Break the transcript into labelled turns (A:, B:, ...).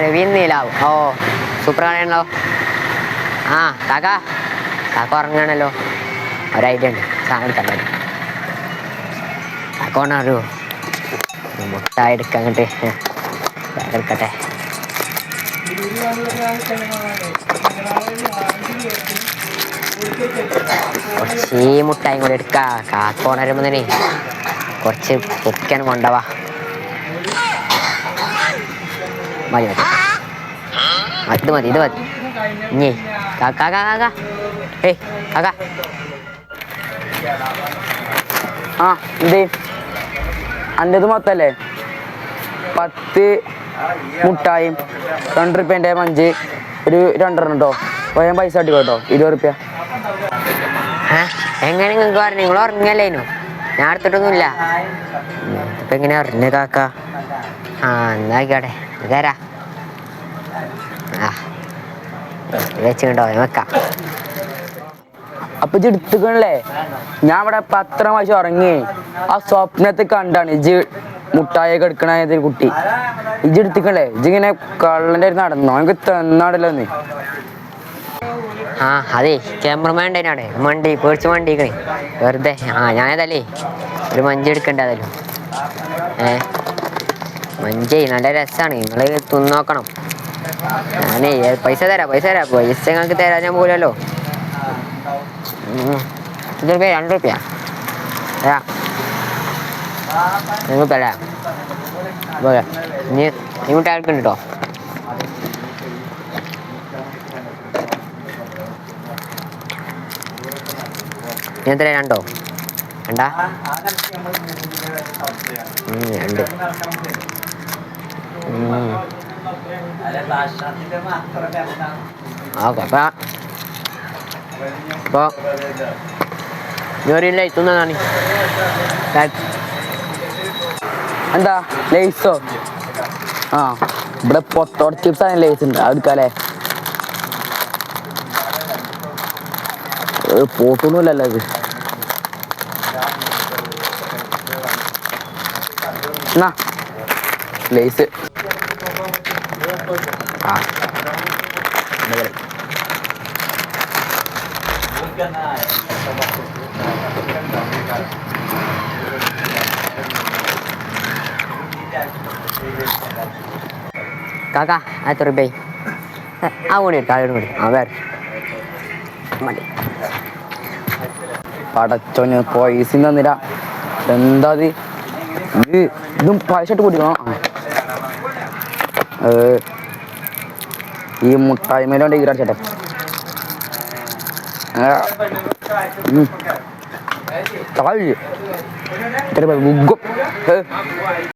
A: Revin nilaw. Oh, super lo. Kakak. Kakak orangnya lo. Ada ide nih, sangat kan ada. Kakak naru. Mutai dekat deh. Dekat deh. കുറച്ച് മുട്ടായും കൂടി എടുക്കാം. കാക്കോണരുമ്പോ തന്നെ കുറച്ച് പൊക്കാൻ കൊണ്ടവാ. മതി മതി ഇത് മതി ഇനി കാക്ക ഏയ് കാക്ക
B: എന്തേ അൻ്റെത് മൊത്തല്ലേ 10 മുട്ടായും 2 റുപ്യേൻ്റെ മഞ്ച് ഒരു 2 കേട്ടോ. അപ്പോൾ ഞാൻ പൈസ അടിക്കും കേട്ടോ. 20 റുപ്യ.
A: എങ്ങനെ നിങ്ങൾക്ക് പറഞ്ഞു? നിങ്ങൾ ഉറങ്ങല്ലേനു? ഞാൻ എടുത്തിട്ടൊന്നുമില്ല. ഇപ്പം എങ്ങനെ അറിഞ്ഞ കാക്ക? എന്നായിക്കോട്ടെ തരാ. വെച്ചിട്ടുണ്ടോ? വെക്കാം.
B: അപ്പൊ ഇജ്ജ് എടുത്തുക്കണല്ലേ? ഞാൻ ഇവിടെ പത്രം വായിച്ച് ഉറങ്ങി. ആ സ്വപ്നത്തിൽ കണ്ടാണ് ഇജ്ജ് മുട്ടായൊക്കെ എടുക്കണ കുട്ടി. ഇജ്ജ് എടുത്തുക്കണല്ലേ? ഇജ്ജിങ്ങനെ കള്ളൻ്റെ നടന്നോ? എനിക്ക് തന്നാടല്ലോ നീ.
A: അതെ ക്യാമറമാൻ ഉണ്ടായിനവിടെ മണ്ടി പേടിച്ച് മണ്ടിക്കണേ വെറുതെ. ഞാനതല്ലേ ഒരു മഞ്ച് എടുക്കണ്ടേ അതല്ലോ. മഞ്ചേ നല്ല രസമാണ്. നിങ്ങൾ തിന്നോക്കണം. ഞാനേ പൈസ തരാം. പൈസ ഞങ്ങൾക്ക് തരാൻ ഞാൻ പോലല്ലോ. 2 റുപ്യ നിങ്ങൾക്ക് തരാം. പോലെ നീ മുട്ടായി എടുക്കണ്ട കേട്ടോ. ഞാൻ തരാം. 2 വേണ്ട? 2. ഓക്കെ അപ്പോൾ ജോലിയില്ല എത്തുന്നതാണ്.
B: എന്താ ലേസോ? ഇവിടെ പൊത്തോട് ചിപ്സ് ആണ്. ലേസ് ഉണ്ട് എടുക്കാല്ലേ? പോട്ടൊന്നുമില്ലല്ലോ ഇത്. എന്നാ ലേസ്
A: കാക്ക എത്ര രൂപ? കൂടി എടുക്കാം. കൂടി വേറെ മതി.
B: പടച്ചോന് പൈസ തന്നില്ല. എന്താ ഇതും പൈസട്ട് കുടിക്കണം. ഈ മുട്ടായി മേലോണ്ട് ഈരടിച്ചട്ടെ. താഴെ